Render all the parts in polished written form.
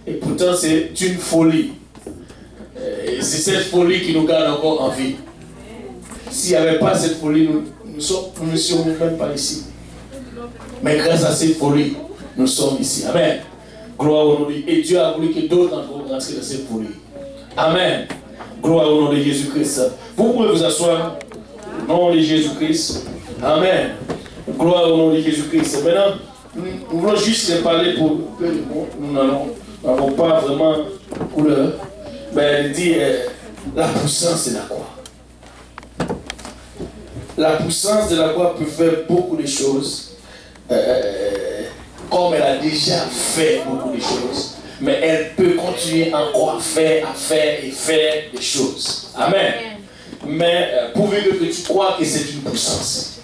Et pourtant, c'est une folie. Et c'est cette folie qui nous garde encore en vie. S'il n'y avait pas cette folie, nous ne serions même pas ici. Mais grâce à cette folie, nous sommes ici. Amen. Gloire au nom de Dieu. Et Dieu a voulu que d'autres d'entre vous rentrent dans cette folie. Amen. Gloire au nom de Jésus-Christ. Vous pouvez vous asseoir au nom de Jésus-Christ. Amen. Gloire au nom de Jésus-Christ. Maintenant, nous voulons juste les parler pour peu de mots. Nous n'avons pas vraiment couleur. Mais il dit la puissance de la croix. La puissance de la croix peut faire beaucoup de choses. Comme elle a déjà fait beaucoup de choses. Mais elle peut continuer encore à faire des choses. Amen. Mais pourvu que tu crois que c'est une puissance.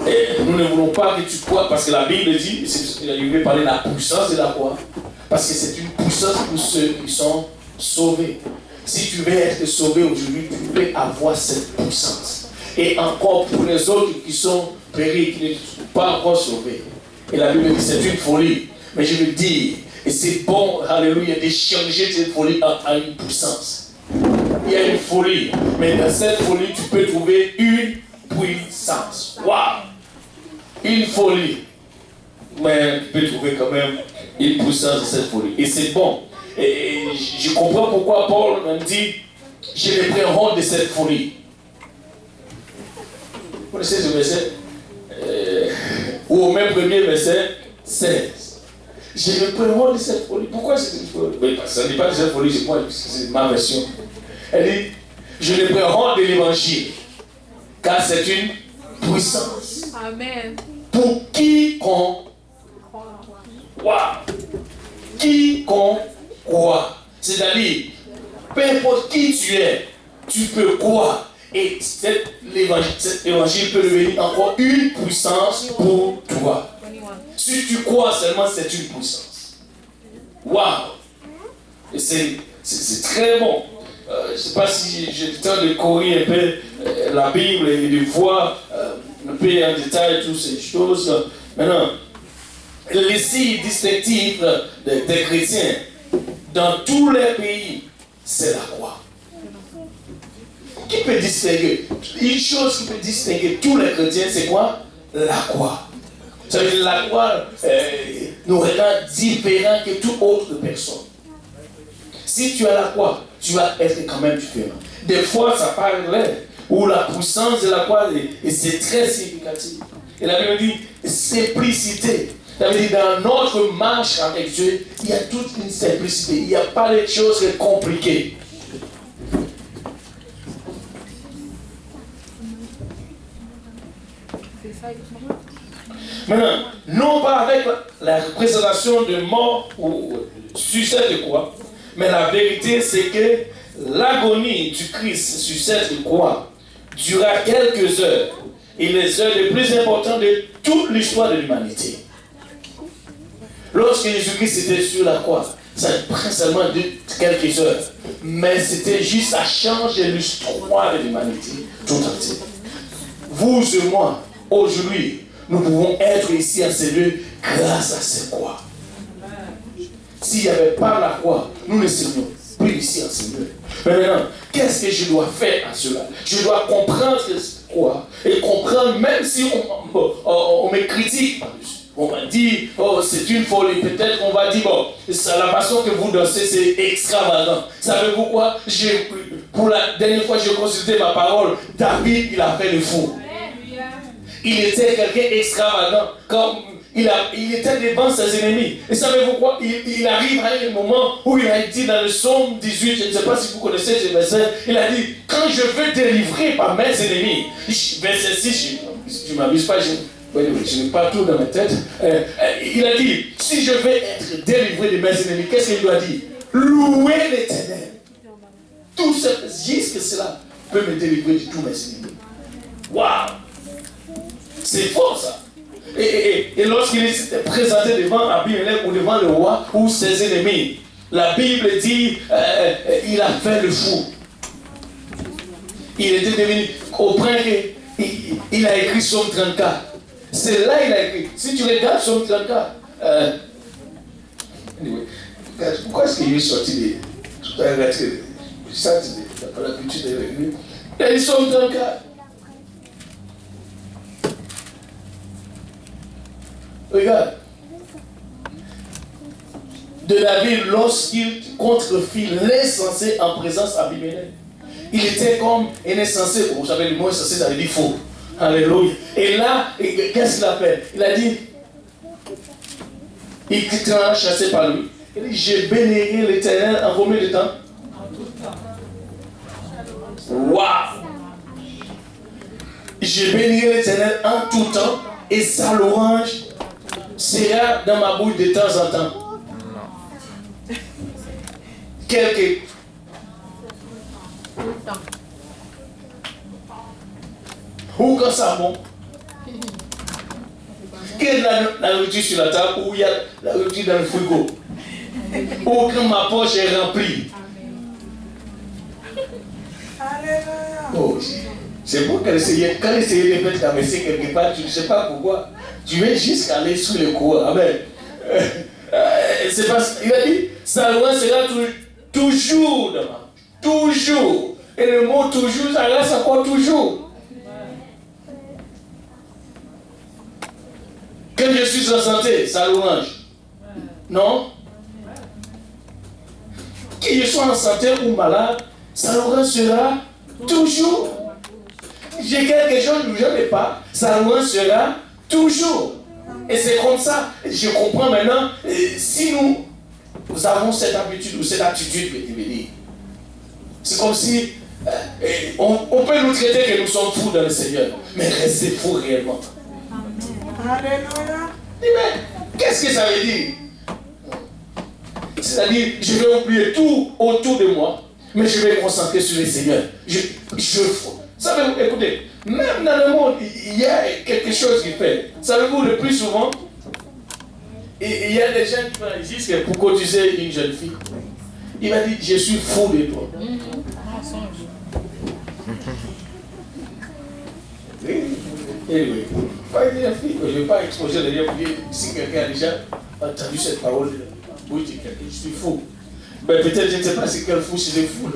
Et nous ne voulons pas que tu crois, parce que la Bible dit, il veut parler de la puissance de la croix, parce que c'est une puissance pour ceux qui sont sauvés. Si tu veux être sauvé aujourd'hui, tu peux avoir cette puissance. Et encore pour les autres qui sont péris, qui ne sont pas encore sauvés. Et la Bible dit c'est une folie. Mais je veux dire, et c'est bon, alléluia, de changer cette folie en une puissance. Il y a une folie, mais dans cette folie, tu peux trouver une puissance. Waouh! Une folie. Mais tu peux trouver quand même une puissance de cette folie. Et c'est bon. Et je comprends pourquoi Paul me dit, je les prends de cette folie. Vous connaissez ce verset? Ou au même premier verset, 16. Je me prends de cette folie. Pourquoi c'est une folie? Oui, parce que ça n'est pas de cette folie, c'est ma version. Elle dit, je les prends de l'évangile. Car c'est une puissance. Amen. Pour quiconque croit. Quiconque croit. C'est-à-dire, peu importe qui tu es, tu peux croire. Et cet évangile peut devenir encore une puissance pour toi. Si tu crois seulement, c'est une puissance. Waouh! Et c'est très bon. Je ne sais pas si j'ai le temps de courir un peu la Bible et de voir un peu en détail toutes ces choses. Maintenant, les signes distinctifs des chrétiens dans tous les pays, c'est la croix. Qui peut distinguer? Une chose qui peut distinguer tous les chrétiens, c'est quoi? La croix. Ça veut dire la croix nous rend différents que toute autre personne. Si tu as la croix, tu vas être quand même différent. Des fois, ça paraît où la puissance de la croix, et c'est très significatif. Et la Bible dit simplicité. Ça veut dire dans notre marche avec Dieu, il y a toute une simplicité. Il n'y a pas de choses compliquées. Maintenant, non pas avec la représentation de mort ou sur cette croix, mais la vérité c'est que l'agonie du Christ sur cette croix dura quelques heures, et les heures les plus importantes de toute l'histoire de l'humanité. Lorsque Jésus-Christ était sur la croix, ça prend seulement quelques heures, mais c'était juste à changer l'histoire de l'humanité tout entière. Vous et moi, aujourd'hui, nous pouvons être ici à ces lieux grâce à cette croix. S'il n'y avait pas la croix, nous ne serions plus ici à ces lieux. Maintenant, qu'est-ce que je dois faire à cela? Je dois comprendre cette croix et comprendre, même si on me critique par-dessus. On va dire, oh, c'est une folie. Peut-être qu'on va dire, bon, la façon que vous dansez, c'est extravagant. Savez-vous quoi? Pour la dernière fois, j'ai consulté ma parole. David, il a fait le fou. Il était quelqu'un extravagant. Comme il était devant ses ennemis. Et savez-vous quoi? Il arrive à un moment où il a dit dans le psaume 18, je ne sais pas si vous connaissez ce verset, il a dit, quand je veux délivrer par mes ennemis, verset 6, je ne m'abuse pas, je n'ai pas tout dans ma tête. Il a dit, si je vais être délivré de mes ennemis, qu'est-ce qu'il doit dire? Louer l'Éternel. Tout ce, juste que cela peut me délivrer de tous mes ennemis. Waouh! C'est fort ça. Et lorsqu'il s'était présenté devant Abimelech ou devant le roi ou ses ennemis, la Bible dit il a fait le fou. Il était devenu au point qu'il a écrit Psaume 34. C'est là qu'il a écrit. Si tu regardes Psaume 34, Anyway, pourquoi est-ce qu'il est sorti de tout à l'heure? Ça, tu n'as pas l'habitude de revenir. Et ils sont 34. Regarde. De David, lorsqu'il contrefit l'insensé en présence d'Abimelech. Il était comme un insensé. Vous savez, le mot insensé, ça veut dire faux. Alléluia. Et là, qu'est-ce qu'il a fait? Il a dit, il était chassé par lui. Il dit, je bénirai l'Éternel en combien de temps? Waouh! Je bénirai l'Éternel en tout temps et sa louange sera dans ma bouche de temps en temps. Quelques. Ou quand ça monte. Quelle est la nourriture sur la table ou il y a la nourriture dans le frigo? Ou quand ma poche est remplie. Oh, c'est pour que quand le Seigneur te met ta messie quelque part, tu ne sais pas pourquoi. Tu veux juste aller sous le courant. Amen. C'est parce qu'il a dit, sa loi sera toujours devant. Toujours. Et le mot toujours, ça reste encore toujours. Quand je suis en santé, ça louange. Non? Que je sois en santé ou malade, sa louange sera toujours. J'ai quelque chose où je n'ai pas, sa louange sera toujours. Et c'est comme ça, je comprends maintenant, si nous avons cette habitude ou cette attitude, c'est comme si on peut nous traiter que nous sommes fous dans le Seigneur, mais restez fous réellement. Alléluia. Mais qu'est-ce que ça veut dire? C'est-à-dire, je vais oublier tout autour de moi, mais je vais me concentrer sur le Seigneur. Savez-vous, écoutez, même dans le monde, il y a quelque chose qui fait. Savez-vous, le plus souvent, il y a des gens qui disent que pour cotiser une jeune fille, il va dire, je suis fou de toi. Anyway, pas une fille, je ne vais pas exposer les liens pour dire si quelqu'un a déjà entendu cette parole. Oui, je suis fou. Mais peut-être, je ne sais pas si quel fou, si c'est fou.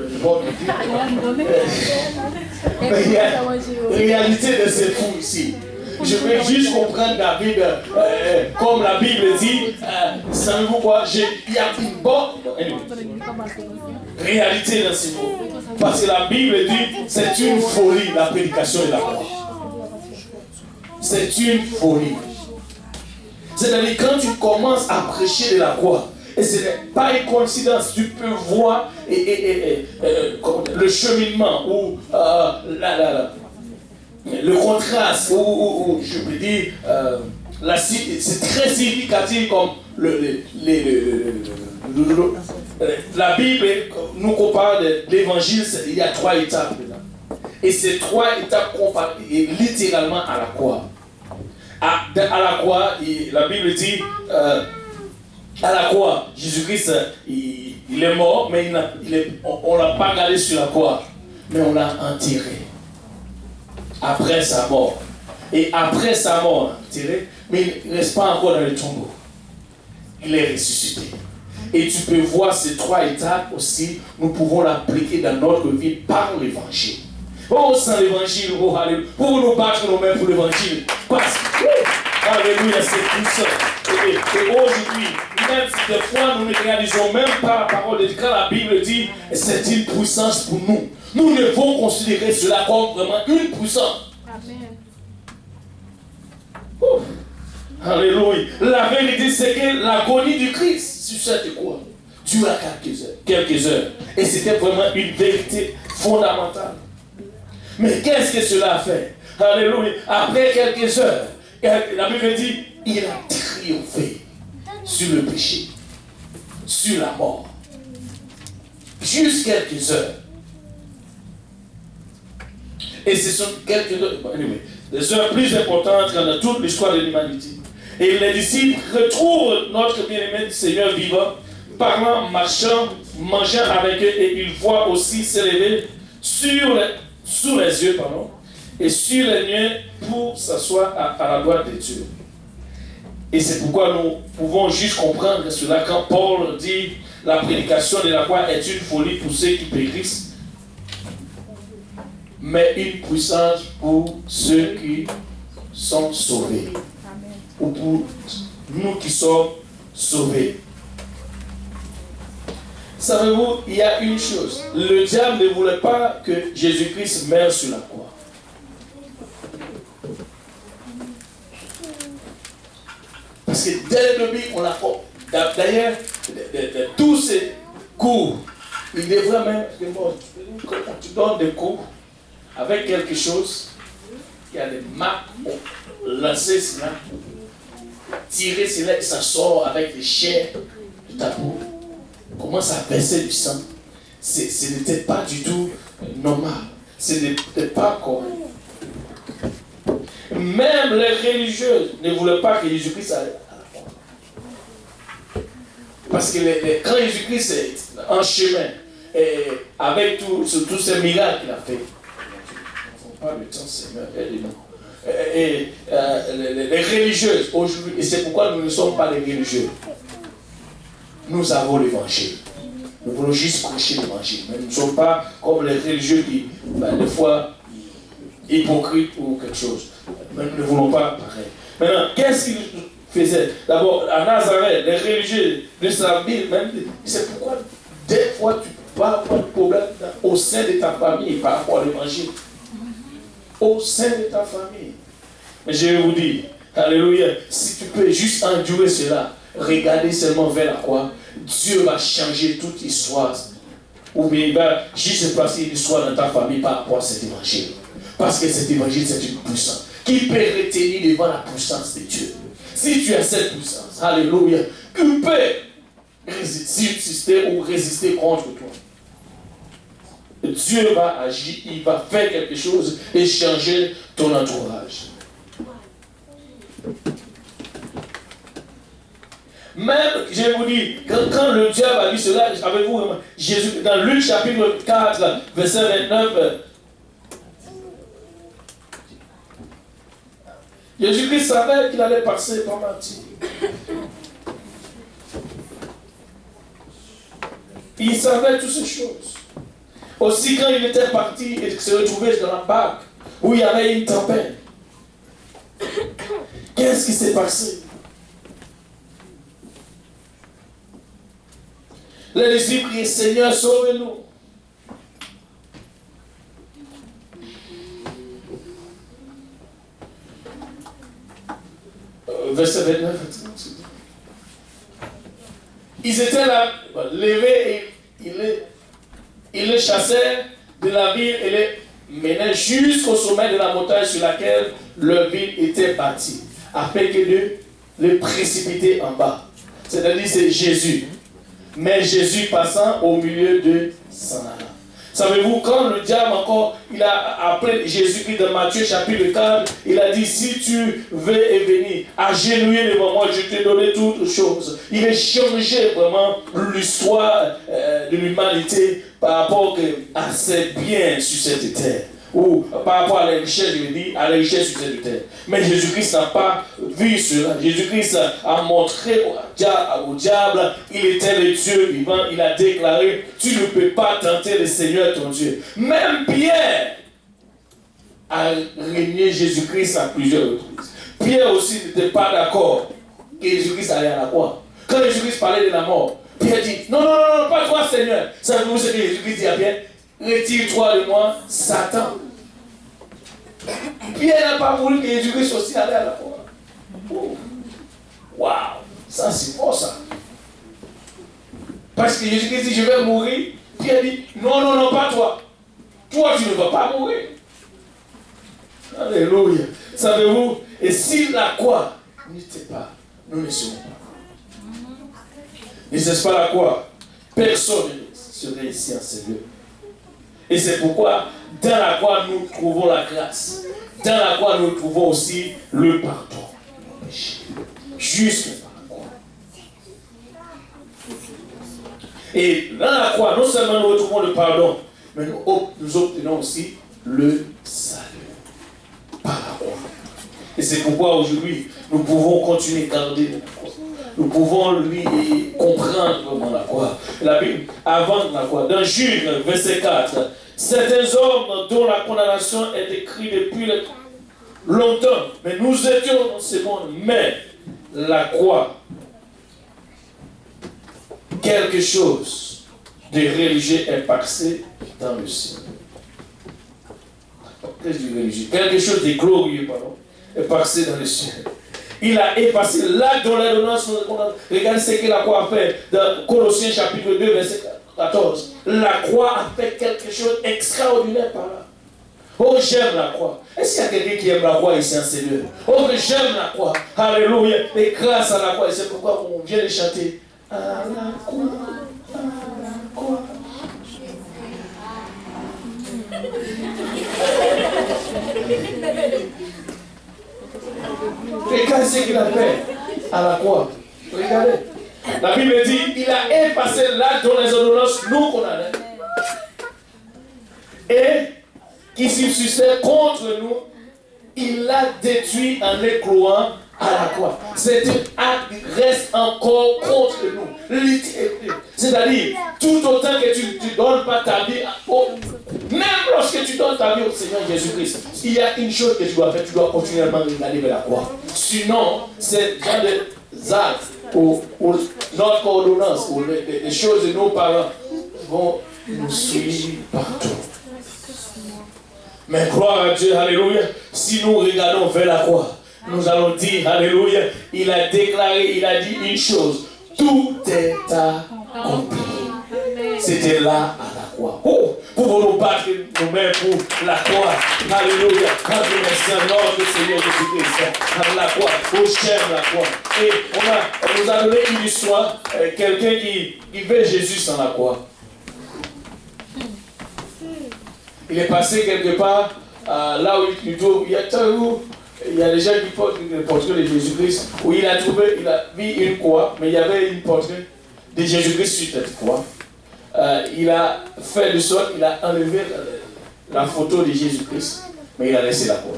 Mais il y a une réalité de ces fous ici. Je veux juste comprendre David, comme la Bible dit, savez-vous quoi, il y a une bonne réalité dans ces mots. Parce que la Bible dit, c'est une folie, la prédication de la croix. C'est une folie. C'est-à-dire, quand tu commences à prêcher de la croix, et ce n'est pas une coïncidence, tu peux voir le cheminement ou le contraste, ou je peux dire, c'est très significatif comme la Bible nous compare de l'évangile, il y a 3 étapes dedans. Et ces 3 étapes comparent littéralement à la croix. À la croix, la Bible dit, à la croix, Jésus-Christ, il est mort, mais on ne l'a pas gardé sur la croix, mais on l'a enterré. Après sa mort. Et après sa mort, enterré, mais il ne reste pas encore dans le tombeau. Il est ressuscité. Et tu peux voir ces 3 étapes aussi, nous pouvons l'appliquer dans notre vie par l'évangile. Oh, sans l'évangile, oh, alléluia. Pour nous battre nos mains pour l'évangile. Parce que, alléluia, c'est puissant. Et aujourd'hui, même si des fois nous ne réalisons même pas la parole de Dieu, quand la Bible dit c'est une puissance pour nous, nous devons considérer cela comme vraiment une puissance. Amen. Ouf. Alléluia. La vérité, c'est que l'agonie du Christ sur cette croix dura quelques heures. Et c'était vraiment une vérité fondamentale. Mais qu'est-ce que cela a fait? Alléluia. Après quelques heures, la Bible dit, il a triomphé sur le péché, sur la mort. Juste quelques heures. Et ce sont quelques heures, des heures plus importantes dans toute l'histoire de l'humanité. Et les disciples retrouvent notre bien-aimé Seigneur vivant, parlant, marchant, mangeant avec eux, et ils voient aussi s'élever sous les yeux, et sur les nuées pour s'asseoir à la droite de Dieu. Et c'est pourquoi nous pouvons juste comprendre cela quand Paul dit la prédication de la croix est une folie pour ceux qui périssent, mais une puissance pour ceux qui sont sauvés. Ou pour nous qui sommes sauvés. Savez-vous, il y a une chose. Le diable ne voulait pas que Jésus-Christ meure sur la croix. Parce que dès le début, on l'a fait. D'ailleurs, de tous ces cours, il devrait même, quand tu donnes des cours avec quelque chose, il y a des marques pour lancer cela, tirer cela et ça sort avec les chairs de ta peau. Commence à verser du sang. Ce n'était pas du tout normal. Ce n'était pas correct. Même les religieuses ne voulaient pas que Jésus-Christ aille à la croix. Parce que quand Jésus-Christ est en chemin, et avec tous ces miracles qu'il a fait, pas le temps, Seigneur, aide-nous. Les religieuses aujourd'hui, et c'est pourquoi nous ne sommes pas les religieux. Nous avons l'évangile. Nous voulons juste prêcher l'évangile. Mais nous ne sommes pas comme les religieux qui, des fois, hypocrites ou quelque chose. Mais nous ne voulons pas pareil. Maintenant, qu'est-ce qu'ils faisaient? D'abord, à Nazareth, les religieux de sa ville, même, c'est pourquoi des fois tu peux pas avoir de problème au sein de ta famille par rapport à l'évangile. Au sein de ta famille. Mais je vais vous dire, alléluia, si tu peux juste endurer cela, regarder seulement vers la croix, Dieu va changer toute histoire. Ou bien il va juste passer une histoire dans ta famille par rapport à cet évangile. Parce que cet évangile, c'est une puissance qui peut retenir devant la puissance de Dieu. Si tu as cette puissance, alléluia, tu peux résister ou résister contre toi. Dieu va agir, il va faire quelque chose et changer ton entourage. Même, je vous dis, quand le diable a dit cela, avez-vous Jésus, dans Luc chapitre 4, verset 29, Jésus-Christ savait qu'il allait passer par martyr. Il savait toutes ces choses. Aussi quand il était parti et se retrouvait dans la barque où il y avait une tempête. Qu'est-ce qui s'est passé? Les disciples crient, Seigneur, sauve-nous. Verset 29. Ils étaient là, levés et ils les chassèrent de la ville et les menaient jusqu'au sommet de la montagne sur laquelle leur ville était bâtie, afin que de les précipiter en bas. C'est-à-dire c'est Jésus. Mais Jésus passant au milieu de s'en allant. Savez-vous, quand le diable encore, il a appelé Jésus-Christ dans Matthieu chapitre 4, il a dit, si tu veux venir, agenouiller devant moi, je t'ai donné toutes choses. Il a changé vraiment l'histoire de l'humanité par rapport à ses biens sur cette terre. Ou par rapport à la richesse, je veux dire, à la richesse sur cette terre. Mais Jésus-Christ n'a pas vu cela. Jésus-Christ a montré au diable, il était le Dieu vivant. Il a déclaré, tu ne peux pas tenter le Seigneur ton Dieu. Même Pierre a régné Jésus-Christ à plusieurs reprises. Pierre aussi n'était pas d'accord que Jésus-Christ allait à la croix. Quand Jésus-Christ parlait de la mort, Pierre dit, non, pas toi Seigneur. Savez-vous ce que Jésus-Christ dit à Pierre? Retire-toi de moi, Satan. Pierre n'a pas voulu que Jésus-Christ aussi allait à la croix. Waouh, ça c'est fort ça. Parce que Jésus-Christ dit, je vais mourir. Pierre dit, non, pas toi. Toi, tu ne vas pas mourir. Alléluia. Savez-vous, et si la croix n'était pas, nous ne serons pas. N'est-ce pas la croix? Personne ne serait ici en ces lieux. Et c'est pourquoi, dans la croix, nous trouvons la grâce. Dans la croix, nous trouvons aussi le pardon de nos péchés. Juste par la croix. Et dans la croix, non seulement nous retrouvons le pardon, mais nous obtenons aussi le salut. Par la croix. Et c'est pourquoi aujourd'hui, nous pouvons continuer à garder la croix. Nous pouvons lui comprendre comment la croix. La Bible, avant la croix, dans Juge, verset 4, certains hommes dont la condamnation est écrite depuis longtemps, mais nous étions dans ce monde, mais la croix, quelque chose de religieux est passé dans le ciel. Qu'est-ce que religieux? Quelque chose de glorieux, pardon, est passé dans le ciel. Il a effacé l'acte de l'ordonnance. Regardez ce que la croix a fait dans Colossiens chapitre 2, verset 14. La croix a fait quelque chose d'extraordinaire par là. Oh, j'aime la croix. Est-ce qu'il y a quelqu'un qui aime la croix ici en Seigneur? Oh, j'aime la croix. Alléluia. Et grâce à la croix, et c'est pourquoi on vient de chanter. À la croix, à la croix. Regardez ce qu'il a fait à la croix. Regardez. La Bible dit il a effacé l'acte dont les ordonnances nous condamnaient. Et qui subsistait contre nous, il l'a détruit en l'éclouant à la croix. Cet acte reste encore contre nous. C'est-à-dire, tout autant que tu ne donnes pas ta vie, même lorsque tu donnes ta vie au Seigneur Jésus-Christ, il y a une chose que tu dois faire, tu dois continuellement regarder vers la croix. Sinon, c'est genre de actes ou notre ordonnance, ou les choses de nos parents vont nous suivre partout. Mais gloire à Dieu, alléluia, si nous regardons vers la croix, nous allons dire, alléluia, il a déclaré, il a dit une chose, tout est accompli. C'était là à la croix. Oh, pouvons-nous battre nos mains pour la croix, alléluia, merci à notre Seigneur Jésus-Christ, à la croix, oh j'aime la croix. Et on nous a donné une histoire, quelqu'un qui veut Jésus sans la croix. Il est passé quelque part, là où il y a des gens qui portent le portrait de Jésus-Christ, où il a vu une croix, mais il y avait une portrait de Jésus-Christ sur cette croix. Il a fait de sorte, il a enlevé la photo de Jésus-Christ, mais il a laissé la croix.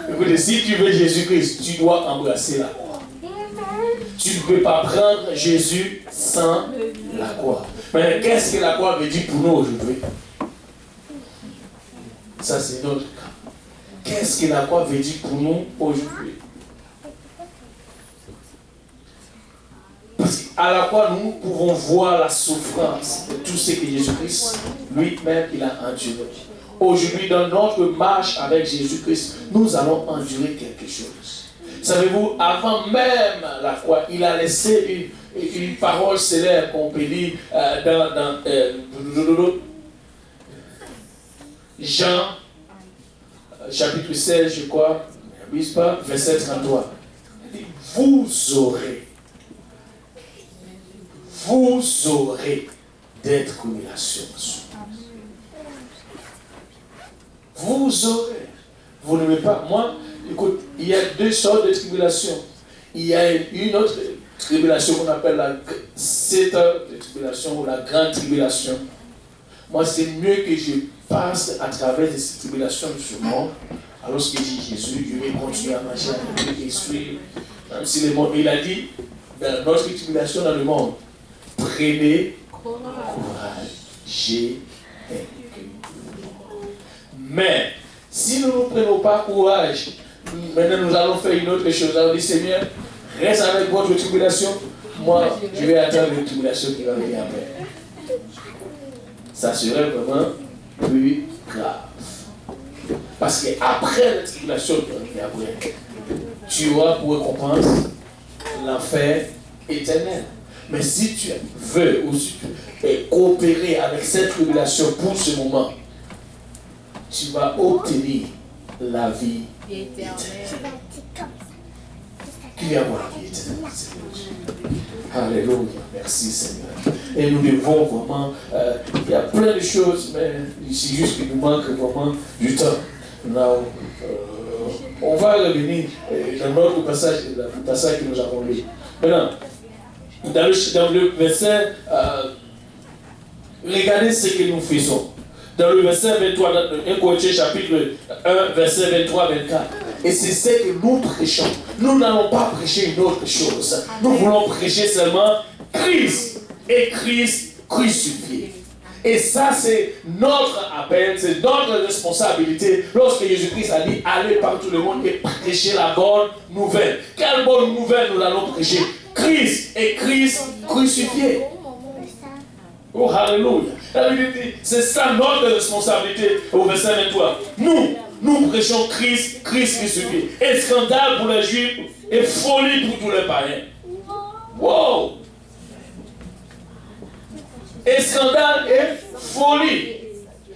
Écoutez, si tu veux Jésus-Christ, tu dois embrasser la croix. Tu ne peux pas prendre Jésus sans la croix. Mais qu'est-ce que la croix veut dire pour nous aujourd'hui? Ça, c'est notre cas. Qu'est-ce que la croix veut dire pour nous aujourd'hui? Parce qu'à la croix, nous pouvons voir la souffrance de tout ce que Jésus-Christ lui-même il a enduré. Aujourd'hui, dans notre marche avec Jésus-Christ, nous allons endurer quelque chose. Savez-vous, avant même la croix, il a laissé une parole célèbre qu'on peut lire dans Jean, chapitre 16, je crois, verset 33. Il dit, vous aurez des tribulations. Vous aurez. Vous n'aimez pas. Moi, écoute, il y a deux sortes de tribulations. Il y a une autre tribulation qu'on appelle la 7 heures de tribulation ou la grande tribulation. Moi, c'est mieux que je passe à travers ces tribulations de ce monde. Alors que dit Jésus, je vais continuer à marcher avec lui et suivre. Même si le monde, il a dit, dans notre tribulation dans le monde, prenez courage, j'ai vaincu. Mais, si nous ne prenons pas courage, maintenant nous allons faire une autre chose. Alors, dit Seigneur, reste avec votre tribulation. Moi, je vais attendre une tribulation qui va venir après. Ça serait vraiment plus grave. Parce qu'après la tribulation qui va venir après, tu auras pour récompense l'enfer éternel. Mais si tu veux ou si tu veux coopérer avec cette tribulation pour ce moment, tu vas obtenir la vie éternelle. Qui vient voir la vie éternelle, Seigneur. Alléluia. Merci, Seigneur. Et nous devons vraiment. Il y a plein de choses, mais c'est juste qu'il nous manque vraiment du temps. On va revenir dans notre passage, le passage que nous avons lu. Maintenant, dans le verset, regardez ce que nous faisons. Dans le verset 23, dans 1 Corinthiens chapitre 1, verset 23-24. Et c'est ce que nous prêchons. Nous n'allons pas prêcher une autre chose. Nous voulons prêcher seulement Christ et Christ crucifié. Et ça, c'est notre appel, c'est notre responsabilité. Lorsque Jésus-Christ a dit, allez par tout le monde et prêchez la bonne nouvelle. Quelle bonne nouvelle nous allons prêcher? Christ et Christ crucifié. Oh, alléluia. C'est ça notre responsabilité au verset 23. Nous prêchons Christ, Christ crucifié. Et scandale pour les Juifs et folie pour tous les païens. Wow! Et scandale et folie.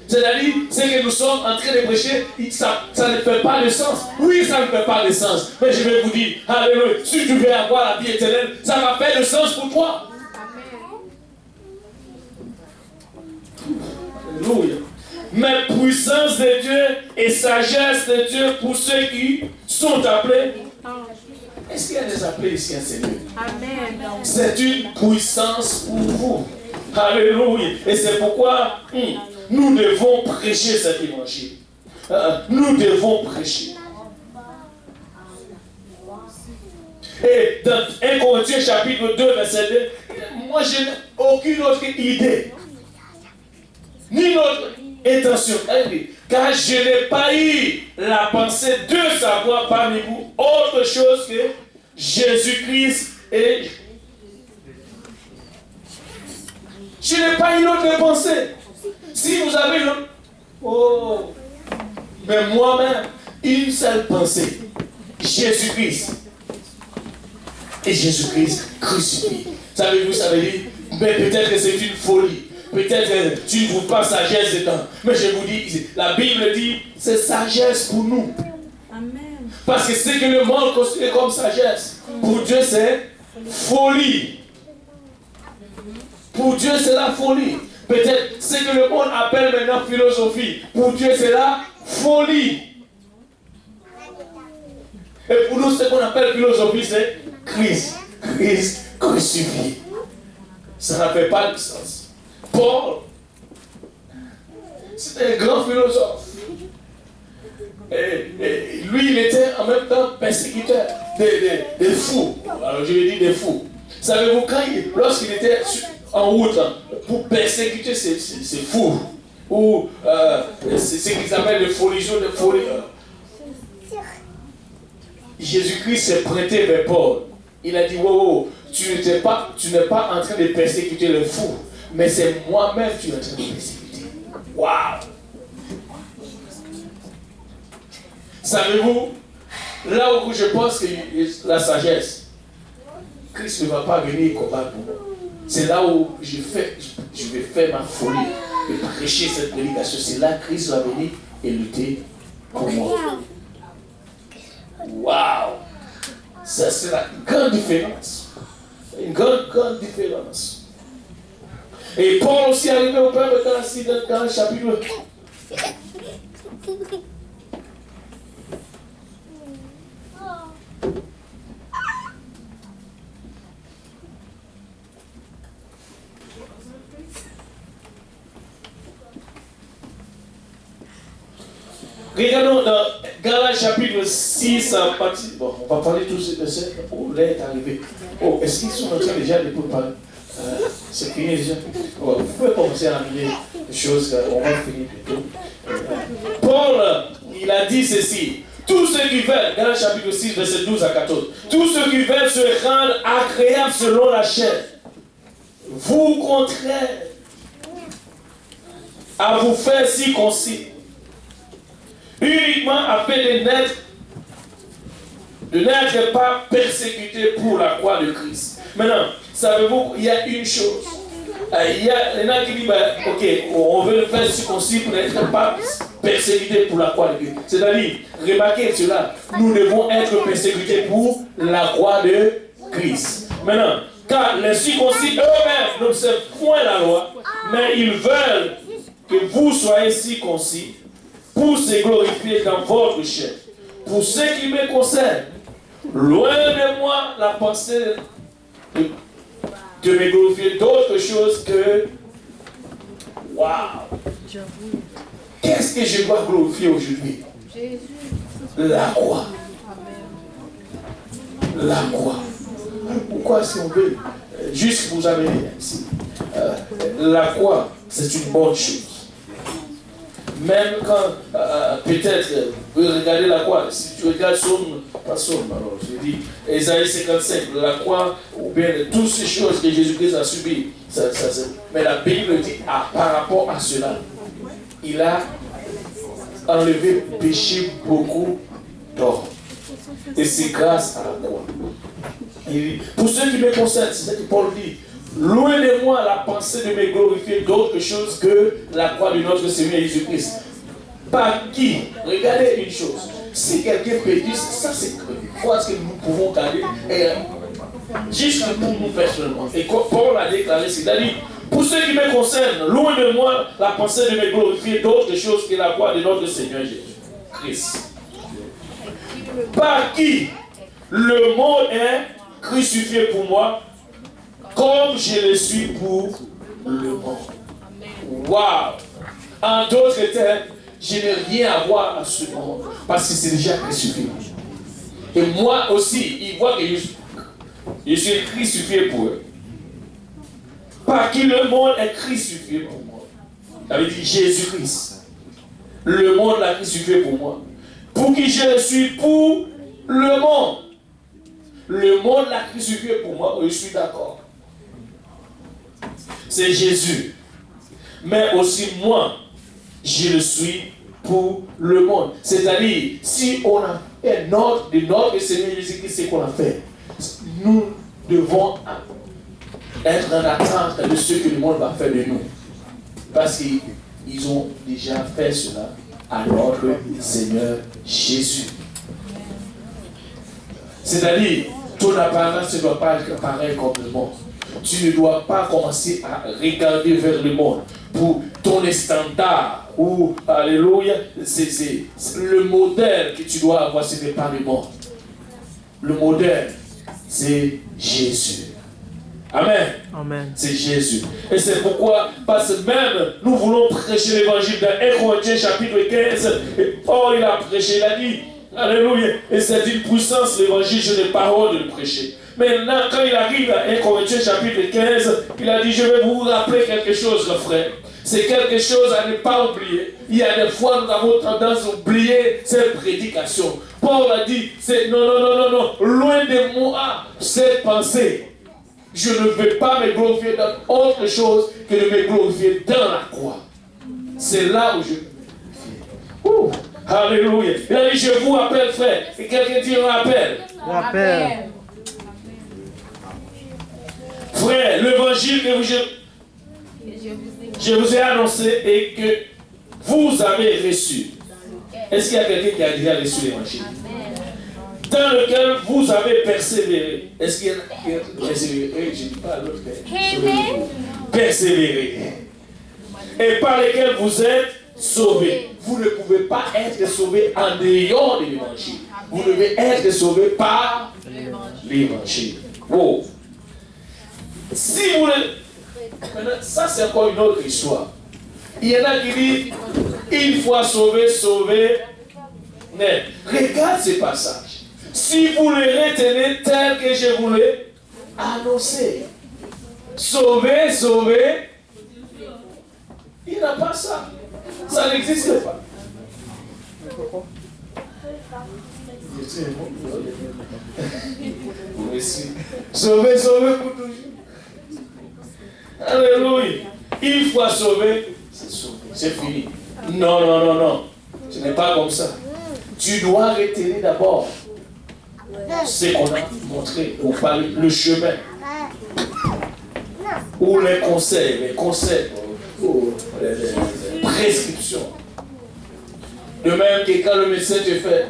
C'est-à-dire, ce que nous sommes en train de prêcher, ça ne fait pas de sens. Oui, ça ne fait pas de sens. Mais je vais vous dire, alléluia, si tu veux avoir la vie éternelle, ça va faire de sens pour toi. Alléluia. Mais puissance de Dieu et sagesse de Dieu pour ceux qui sont appelés. Est-ce qu'il y a des appelés ici à Seigneur? Amen. C'est une puissance pour vous. Alléluia. Et c'est pourquoi nous devons prêcher cet évangile. Nous devons prêcher. Et dans 1 Corinthiens chapitre 2, verset 2, moi je n'ai aucune autre idée. Ni notre intention. Car je n'ai pas eu la pensée de savoir parmi vous autre chose que Jésus-Christ et... Je n'ai pas une autre pensée. Si vous avez une... Oh! Mais moi-même, une seule pensée. Jésus-Christ. Et Jésus-Christ crucifié. Savez-vous, ça veut dire, mais peut-être que c'est une folie. Peut-être que tu ne trouves pas sagesse dedans. Mais je vous dis, la Bible dit, c'est sagesse pour nous. Amen. Parce que ce que le monde considère comme sagesse, pour Dieu c'est folie. Pour Dieu c'est la folie. Peut-être ce que le monde appelle maintenant philosophie, pour Dieu c'est la folie. Et pour nous ce qu'on appelle philosophie c'est Christ. Christ crucifié. Ça n'a fait pas de sens. Paul, c'était un grand philosophe. Et lui, il était en même temps persécuteur des fous. Alors je vais dire des fous. Savez-vous, lorsqu'il était en route pour persécuter ces fous, ou c'est ce qu'ils appellent les religions de folie, Jésus-Christ s'est prêté vers Paul. Il a dit, wow, tu n'es pas en train de persécuter les fous. Mais c'est moi-même qui suis en train de persécuter. Waouh! Savez-vous, là où je pense que la sagesse, Christ ne va pas venir combattre pour moi. C'est là où je vais faire ma folie et prêcher cette prédication. C'est là que Christ va venir et lutter pour moi. Waouh! Ça, c'est la grande différence. Une grande différence. Et Paul aussi arrivé au Père dans le chapitre. Regardons dans Galates chapitre 6 à partir. Bon, on va parler tous ces versets. Oh, là est arrivé. Oh, est-ce qu'ils sont en train déjà de préparer? C'est fini déjà. Vous pouvez commencer à amener des choses, on va finir plutôt. Paul, il a dit ceci. Tous ceux qui veulent, dans le chapitre 6, verset 12 à 14, tous ceux qui veulent se rendre agréables selon la chair, vous contraire à vous faire circoncis, uniquement afin de n'être pas persécuté pour la croix de Christ. Maintenant, savez-vous, il y a une chose. Il y en a qui disent, ok, on veut le faire circoncis pour n'être pas persécuté pour la croix de Christ. C'est-à-dire, remarquez cela, nous devons être persécutés pour la croix de Christ. Maintenant, car les circoncis eux-mêmes n'observent point la loi, mais ils veulent que vous soyez circoncis pour se glorifier dans votre chair. Pour ce qui me concerne, loin de moi la pensée de me glorifier d'autre chose que waouh, Qu'est-ce que je dois glorifier aujourd'hui? La croix. La croix. Pourquoi est-ce qu'on veut juste vous amener ici? La croix, c'est une bonne chose. Même quand, peut-être, vous regardez la croix, si tu regardes pas Somme, alors je dis, Ésaïe 55, la croix, ou bien toutes ces choses que Jésus-Christ a subies, mais la Bible dit, par rapport à cela, il a enlevé péché beaucoup d'or. Et c'est grâce à la croix. Et pour ceux qui me concernent, c'est ce que Paul dit. Loin de moi la pensée de me glorifier d'autre chose que la croix de notre Seigneur Jésus-Christ. Par qui? Regardez une chose. Si quelqu'un peut dire, ça c'est quoi ce que nous pouvons garder, juste pour nous personnellement. Et Paul a déclaré, c'est-à-dire, pour ceux qui me concernent, loin de moi la pensée de me glorifier d'autre chose que la croix de notre Seigneur Jésus-Christ. Par qui le monde est crucifié pour moi, comme je le suis pour le monde. Waouh! En d'autres termes, je n'ai rien à voir à ce monde, parce que c'est déjà crucifié. Et moi aussi, ils voient que je suis crucifié pour eux. Par qui le monde est crucifié pour moi. Ça veut dire Jésus-Christ. Le monde l'a crucifié pour moi. Pour qui je le suis pour le monde. Le monde l'a crucifié pour moi, je suis d'accord. C'est Jésus. Mais aussi moi, je le suis pour le monde. C'est-à-dire, si on a un ordre de notre Seigneur Jésus-Christ, c'est qu'on a fait. Nous devons être en attente de ce que le monde va faire de nous. Parce qu'ils ont déjà fait cela à notre Seigneur Jésus. C'est-à-dire, ton apparence ne doit pas être pareil comme le monde. Tu ne dois pas commencer à regarder vers le monde pour ton standard ou, alléluia, c'est le modèle que tu dois avoir, ce n'est pas le monde. Le modèle, c'est Jésus. Amen. Amen. C'est Jésus. Et c'est pourquoi, parce que même nous voulons prêcher l'évangile dans 1 Corinthiens chapitre 15, et Paul il a prêché, il a dit, alléluia, et c'est une puissance l'évangile, je n'ai pas honte de le prêcher. Maintenant, quand il arrive à 1 Corinthiens chapitre 15, il a dit, je vais vous rappeler quelque chose, le frère. C'est quelque chose à ne pas oublier. Il y a des fois, nous avons tendance à oublier cette prédication. Paul a dit, non, loin de moi, cette pensée. Je ne veux pas me glorifier dans autre chose que de me glorifier dans la croix. C'est là où je... Alléluia. Il a dit, je vous rappelle, frère. Et quelqu'un dit, rappelle. Rappelle. Frère, l'évangile que je vous ai annoncé et que vous avez reçu. Est-ce qu'il y a quelqu'un qui a déjà reçu l'évangile? Dans lequel vous avez persévéré. Est-ce qu'il y a qui a persévéré? Je ne dis pas à l'autre père. Persévéré. Et par lesquels vous êtes sauvés. Vous ne pouvez pas être sauvé en dehors de l'évangile. Vous devez être sauvé par l'évangile. Oh. Si vous le... Maintenant, ça c'est encore une autre histoire. Il y en a qui disent, une fois sauvé, sauvé. Mais regarde ce passage. Si vous le retenez tel que je vous l'ai annoncé. Sauvé, sauvé. Il n'a pas ça. Ça n'existe pas. Sauvé, sauvé pour toujours. Alléluia. Une fois sauvé, c'est sauvé. C'est fini. Non. Ce n'est pas comme ça. Tu dois retenir d'abord ce qu'on a montré, ou parler, le chemin, ou les conseils, ou les prescriptions. De même que quand le médecin te fait,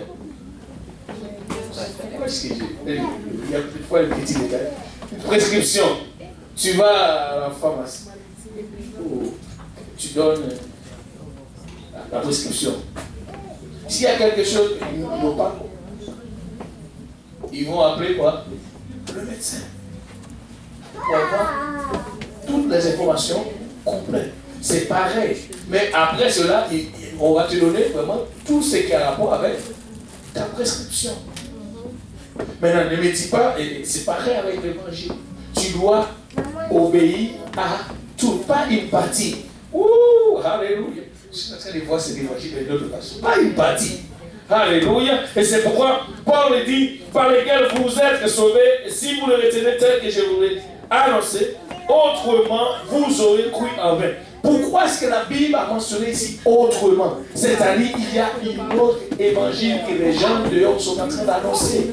il y a parfois un petit détail, une prescription, tu vas à la pharmacie, tu donnes la prescription. S'il y a quelque chose qu'ils n'ont pas, ils vont appeler quoi? Le médecin. Pour avoir toutes les informations complètes. C'est pareil. Mais après cela, on va te donner vraiment tout ce qui a rapport avec ta prescription. Maintenant, ne me dis pas, c'est pareil avec l'évangile. Tu dois obéir à tout, pas une partie. Ouh, alléluia. Je suis en train de voir cet évangile de l'autre façon. Pas une partie. Alléluia. Et c'est pourquoi Paul dit, par lesquels vous êtes sauvés, si vous le retenez tel que je vous l'ai annoncé, autrement, vous aurez cru en vain. Pourquoi est-ce que la Bible a mentionné ici autrement? C'est-à-dire qu'il y a un autre évangile que les gens dehors sont en train d'annoncer.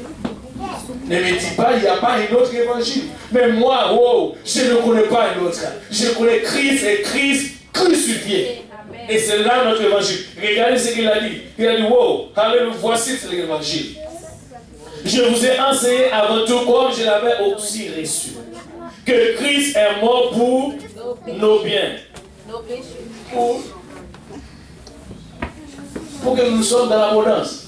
Ne me dis pas, il n'y a pas un autre évangile. Mais moi, wow, je ne connais pas un autre. Je connais Christ et Christ crucifié. Et c'est là notre évangile. Regardez ce qu'il a dit. Il a dit, wow, alléluia, voici l'évangile. Je vous ai enseigné avant tout comme je l'avais aussi reçu. Que Christ est mort pour nos biens. Pour que nous sommes dans l'abondance.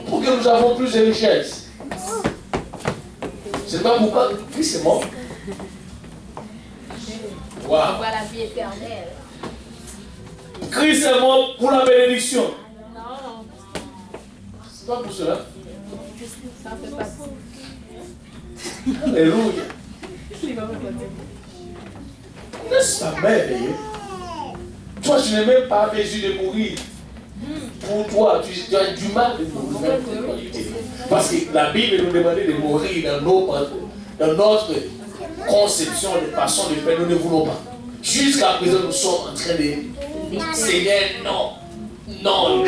Pour que nous avons plus de richesses. C'est pas pourquoi Christ est mort. Wow. La vie éternelle. Christ est mort pour la bénédiction. Non. C'est pas pour cela. Ça fait partie. Alléluia. N'est-ce pas merveilleux? Toi, tu n'es même pas besoin de mourir. Pour toi, tu as du mal de mourir. Parce que la Bible nous demandait de mourir dans notre conception de façon de faire. Nous ne voulons pas. Jusqu'à présent, nous sommes en train de Seigneur, non. Non.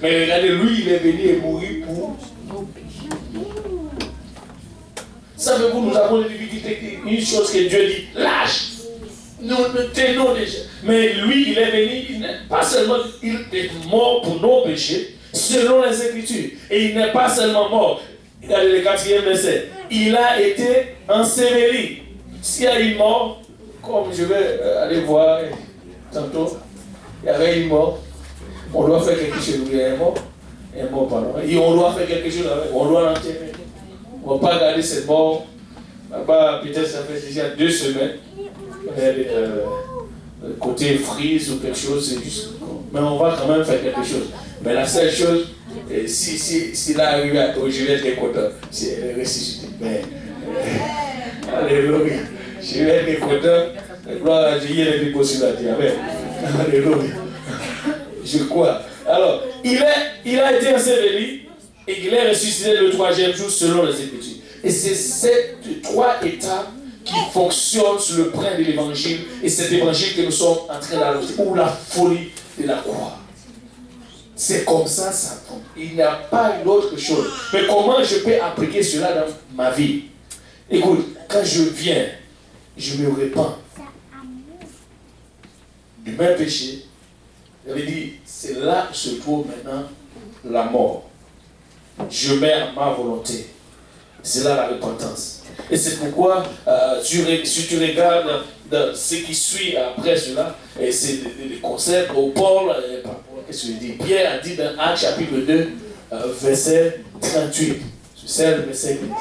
Mais regardez, lui, il est venu mourir pour nos péchés. Savez-vous, nous avons des difficultés. Une chose que Dieu dit, lâche. Nous tenons déjà. Mais lui, il est venu, il n'est pas seulement, il est mort pour nos péchés, selon les Écritures. Et il n'est pas seulement mort. Regardez le 4e verset. Il a été enseveli. S'il y a une mort, comme je vais aller voir tantôt, il y avait une mort. On doit faire quelque chose. Il y a un mort, pardon. Et on doit faire quelque chose avec. On doit l'enterrer. On ne va pas garder cette mort. Là-bas, peut-être ça fait déjà 2 semaines. Côté frise ou quelque chose, c'est juste. Mais on va quand même faire quelque chose. Mais la seule chose, si là arrive à je vais être content, c'est ressusciter. Mais, alléluia. Je vais être content. Gloire à Dieu, il y a des possibilités. Amen. Alléluia. Je crois. Alors, il a été enseveli et il est ressuscité le 3e jour selon les Écritures. Et c'est ces 3 étapes qui fonctionnent sur le brin de l'évangile, et cet évangile que nous sommes en train d'annoncer, ou la folie de la croix. C'est comme ça, ça tombe. Il n'y a pas une autre chose. Mais comment je peux appliquer cela dans ma vie? Écoute, quand je viens, je me répands du même péché. J'avais dit, c'est là que se trouve maintenant la mort. Je mets à ma volonté. C'est là la repentance. Et c'est pourquoi, si tu regardes ce qui suit après cela, et c'est le concept où Paul, qu'est-ce qu'il dit? Pierre a dit dans Actes chapitre 2, verset 38. C'est le verset qui dit,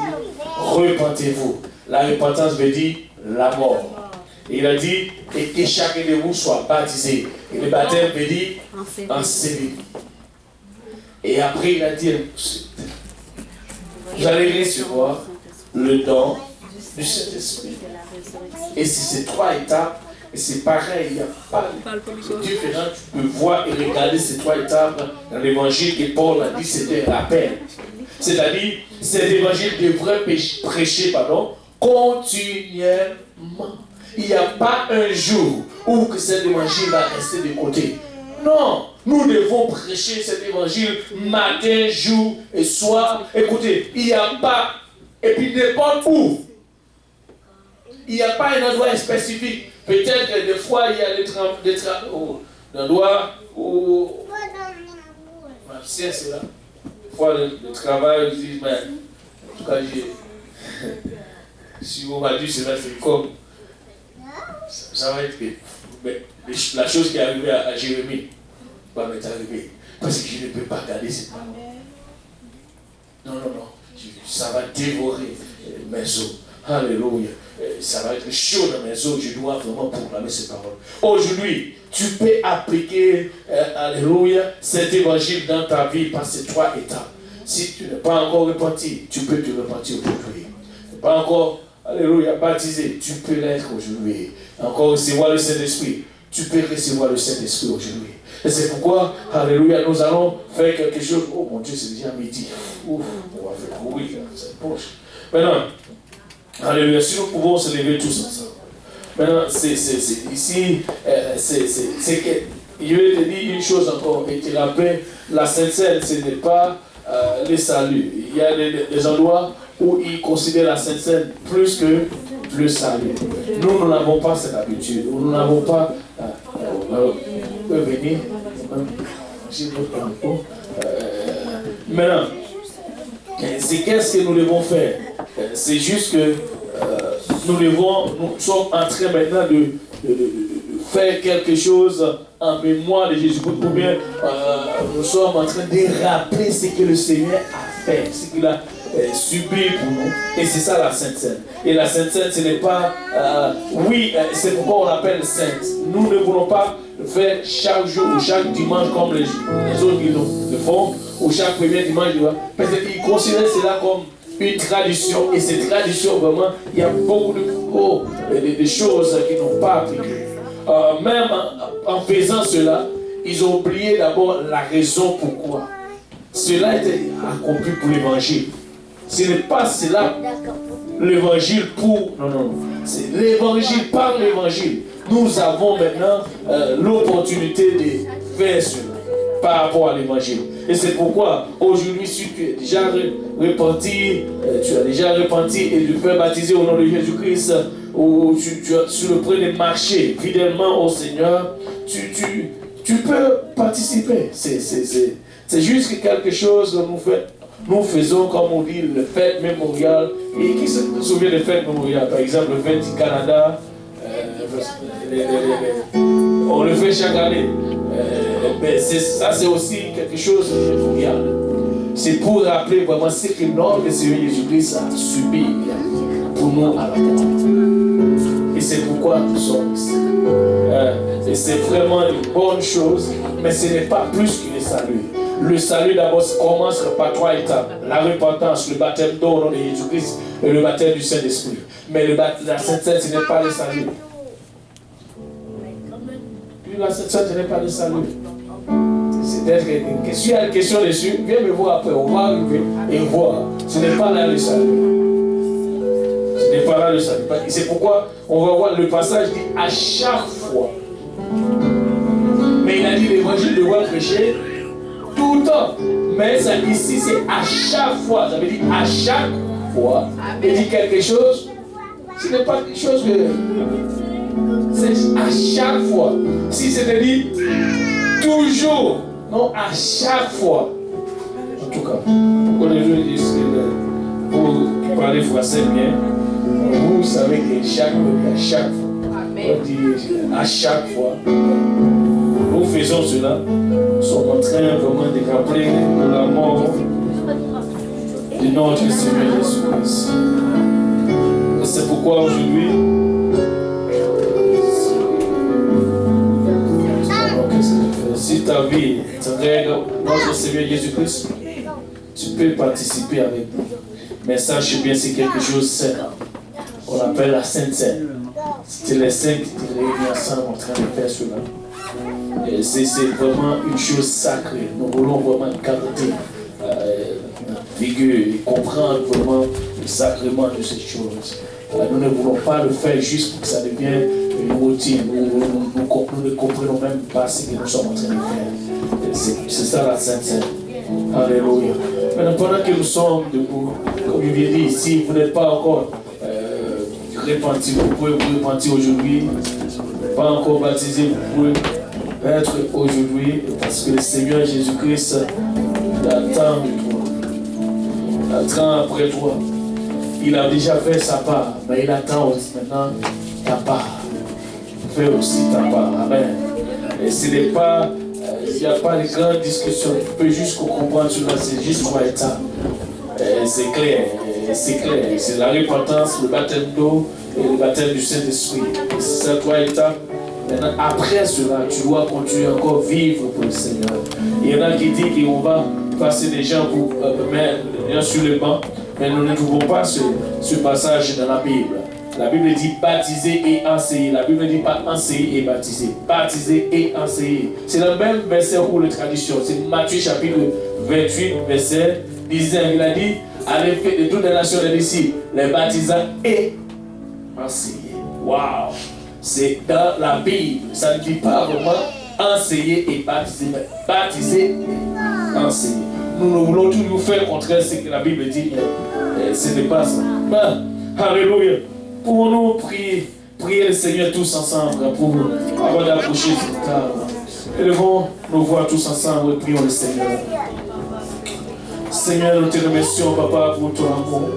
repentez-vous. La repentance veut dire la mort. Et il a dit, et que chacun de vous soit baptisé. Et le baptême veut dire enseveli. Et après, il a dit, vous allez recevoir le don du Saint-Esprit. Et c'est ces 3 étapes, et c'est pareil, il n'y a pas de différence. Tu peux voir et regarder ces 3 étapes dans l'évangile que Paul a dit, c'était un rappel. C'est-à-dire, cet évangile devrait prêcher continuellement. Il n'y a pas un jour où que cet évangile va rester de côté. Non, nous devons prêcher cet évangile matin, jour et soir. Écoutez, il n'y a pas, et puis n'importe où. Il n'y a pas un endroit spécifique. Peut-être que des fois, il y a des endroits où... c'est là. Des fois, le travail, je dis, mais en tout cas, si on m'a dit cela, c'est comme... Ça va être... Mais la chose qui est arrivée à Jérémie va m'être arrivée. Parce que je ne peux pas garder cette parole. Non. Ça va dévorer mes os. Alléluia. Ça va être chaud dans mes os, je dois vraiment proclamer ces paroles. Aujourd'hui, tu peux appliquer, alléluia, cet évangile dans ta vie par ces 3 étapes. Si tu n'es pas encore repenti, tu peux te repentir aujourd'hui. Tu n'es pas encore, alléluia, baptisé, tu peux l'être aujourd'hui. Encore recevoir le Saint-Esprit, tu peux recevoir le Saint-Esprit aujourd'hui. Et c'est pourquoi, alléluia, nous allons faire quelque chose. Oh mon Dieu, c'est déjà midi. Ouf, on va faire courir, c'est proche. Maintenant, alléluia, si nous pouvons se lever tous ensemble. Maintenant, ici, je vais te dire une chose encore, et te rappeler, la Sainte-Seine, ce n'est pas le salut. Il y a des endroits où ils considèrent la Sainte-Seine plus que le salut. Nous n'avons pas cette habitude, nous n'avons pas... on peut venir, maintenant, c'est qu'est-ce que nous devons faire? C'est juste que nous sommes en train maintenant de faire quelque chose en mémoire de Jésus-Christ, ou bien nous sommes en train de rappeler ce que le Seigneur a fait, ce qu'il a subi pour nous. Et c'est ça la Sainte Seine. Et la Sainte Seine, ce n'est pas... c'est pourquoi on l'appelle Sainte. Nous ne voulons pas le faire chaque jour ou chaque dimanche comme les autres qui le font, ou chaque premier dimanche. Parce qu'ils considèrent cela comme une tradition. Et cette tradition, vraiment, il y a beaucoup de choses qu'ils n'ont pas appliquées. Même en faisant cela, ils ont oublié d'abord la raison pourquoi. Cela était accompli pour l'évangile. Ce n'est pas cela l'évangile pour... Non. C'est l'évangile par l'évangile. Nous avons maintenant l'opportunité de faire cela par rapport à l'évangile. Et c'est pourquoi aujourd'hui, si tu es déjà repenti, tu as déjà repenti et tu peux baptiser au nom de Jésus-Christ, ou tu le prends de marcher fidèlement au Seigneur, tu peux participer. C'est juste quelque chose que nous faisons, comme on dit, le fête mémorial. Et qui se souvient des fêtes mémoriales? Par exemple, le fête du Canada, on le fait chaque année. Mais ça, c'est aussi quelque chose de mémorial. C'est pour rappeler vraiment ce que notre Seigneur Jésus-Christ a subi pour nous à la croix. Et c'est pourquoi nous sommes ici. Et c'est vraiment une bonne chose, mais ce n'est pas plus que le salut. Le salut d'abord commence par 3 étapes. La repentance, le baptême d'eau au nom de Jésus-Christ et le baptême du Saint-Esprit. Mais la Sainte-Seine, ce n'est pas le salut. La Sainte-Seine, ce n'est pas le salut. C'est peut-être que si il y a une question dessus, viens me voir après. On va arriver et voir. Ce n'est pas là le salut. Ce n'est pas là le salut. C'est pourquoi on va voir le passage dit à chaque fois. Mais il a dit l'évangile doit prêcher tout le temps. Mais ça ici c'est à chaque fois. Ça veut dire à chaque fois. Il dit quelque chose. Ce n'est pas quelque chose que. C'est à chaque fois. Si c'était dit toujours. Non, à chaque fois. En tout cas, pourquoi les gens disent que pour parler français bien, vous savez que à chaque fois. On dit à chaque fois. Nous faisons cela. Nous sommes en train vraiment de rappeler la mort de notre Seigneur Jésus-Christ. Et c'est pourquoi aujourd'hui, si ta vie t'intègre notre Seigneur Jésus-Christ, tu peux participer avec nous. Mais sache bien, c'est quelque chose de saint. On appelle la Sainte Seine. C'est les saints qui te réunissent ensemble en train de faire cela. Et c'est vraiment une chose sacrée. Nous voulons vraiment garder notre figure et comprendre vraiment le sacrement de ces choses. Nous ne voulons pas le faire juste pour que ça devienne une routine. Nous ne comprenons même pas ce que nous sommes en train de faire. C'est ça la Sainte Seine. Alléluia. Maintenant, pendant que nous sommes debout, comme je viens de dire ici, vous n'êtes pas encore repenti. Vous pouvez vous repentir aujourd'hui. Pas encore baptisé, vous pouvez être aujourd'hui. Parce que le Seigneur Jésus-Christ attend de toi. Il attend après toi. Il a déjà fait sa part, mais il attend aussi maintenant ta part. Fais aussi ta part. Amen. Et ce n'est pas, il n'y a pas de grande discussion. Tu peux juste comprendre cela, c'est juste 3 étapes. C'est clair. c'est clair. C'est la repentance, le baptême d'eau et le baptême du Saint-Esprit. C'est ça, trois étapes. Maintenant, après cela, tu dois continuer encore vivre pour le Seigneur. Il y en a qui disent qu'on va passer des gens pour mettre sur le banc, mais nous ne trouvons pas ce passage dans la Bible. La Bible dit baptiser et enseigner. La Bible ne dit pas enseigner et baptiser. Baptiser et enseigner. C'est le même verset pour la tradition. C'est Matthieu chapitre 28, verset 19. Il a dit, allez faire de toutes les nations des disciples, les baptisants et enseigner. Waouh! C'est dans la Bible. Ça ne dit pas vraiment enseigner et baptiser, mais baptiser et enseigner. Nous voulons toujours faire le contraire de ce que la Bible dit, mais ce n'est pas ça. Alléluia. Pour nous prier le Seigneur tous ensemble avant d'approcher cette table. Élevons nos voix tous ensemble et prions le Seigneur. Seigneur, nous te remercions, Papa, pour ton amour.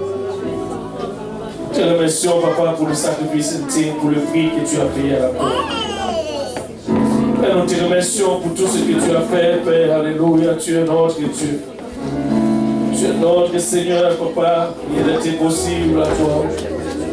Nous te remercions, Papa, pour le sacrifice intime, pour le prix que tu as payé à la croix. Père, nous te remercions pour tout ce que tu as fait, Père. Alléluia, tu es notre Dieu. Tu es notre Seigneur, Papa. Il était possible à toi.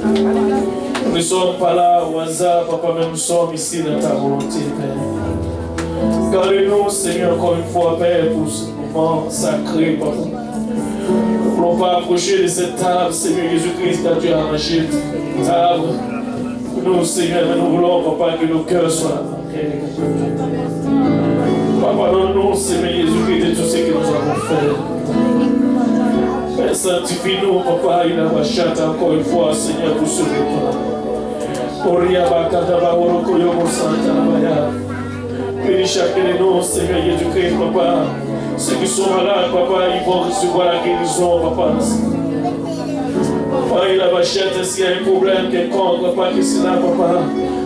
Nous ne sommes pas là au hasard, Papa, mais nous sommes ici dans ta volonté, Père. Gardez-nous, Seigneur, encore une fois, Père, pour ce moment sacré, Papa. Nous ne voulons pas approcher de cette table, Seigneur Jésus-Christ, car tu as arraché cette table pour nous, Seigneur, mais nous voulons, Papa, que nos cœurs soient marqués. Papa, pardonne-nous, Seigneur Jésus-Christ, de tout ce que nous avons fait. Père, sanctifie-nous, Papa, il a chante encore une fois, Seigneur, pour ce repas. Bénis chacun de nous, Seigneur Jésus-Christ, Papa. Ceux qui sont malades, Papa, ils vont recevoir la guérison, Papa. Papa, il a chante s'il y a un problème quelconque, Papa, que c'est là, Papa.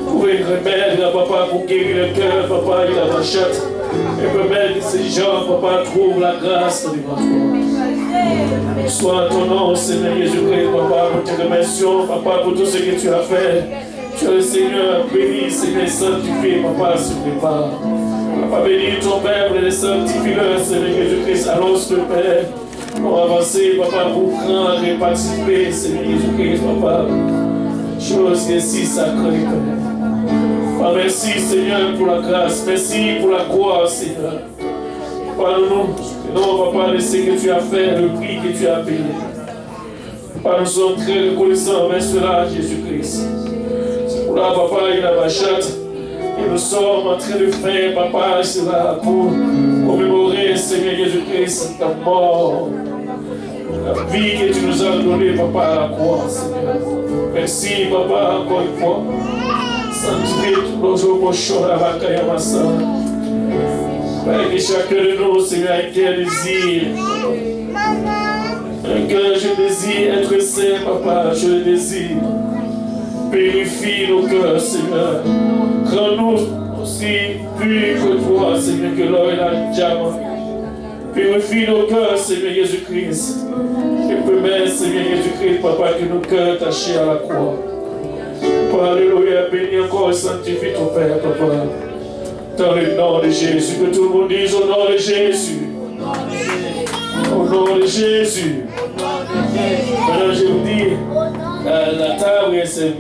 Trouver un remède, Papa, pour guérir le cœur, Papa, il a chante. Et permettre que ces gens, Papa, trouvent la grâce devant toi. Soit ton nom, Seigneur Jésus-Christ, Papa, nous te remercions, Papa, pour tout ce que tu as fait. Tu es le Seigneur, béni, Seigneur, sanctifié, Papa, sur les pas. Papa, bénis ton peuple et sanctifie-le, Seigneur Jésus-Christ, allons le Père. Pour avancer, Papa, pour prendre et participer, Seigneur Jésus-Christ, Papa. Chose qui est si sacrée, Papa. Merci, Seigneur, pour la grâce. Merci pour la croix, Seigneur. Pardonne-nous. Non, Papa, de ce que tu as fait, le prix que tu as payé. Papa, nous sommes très reconnaissants envers cela, Jésus-Christ. C'est pour là, Papa, il a ma chatte. Et nous sommes en train de faire, Papa, cela pour commémorer, Seigneur Jésus-Christ, ta mort. La vie que tu nous as donnée, Papa, à la croix, Seigneur. Merci, Papa, encore une fois. Sanctifie tout le jour pour choisir la vacaille à ma soeur. Père, que chacun de nous, Seigneur, un cœur désire. Un cœur, je désire être saint, Papa, je le désire. Purifie nos cœurs, Seigneur. Rends-nous aussi purs que toi, Seigneur, que l'or et la diamant. Purifie nos cœurs, Seigneur Jésus-Christ. Et permets, Seigneur Jésus-Christ, Papa, que nos cœurs tachés à la croix. Alléluia, bénis encore et sanctifie ton Père, Papa. Dans le nom de Jésus, que tout le monde dise au nom de Jésus. Au nom de Jésus. Maintenant, je vous dis, la table est servie.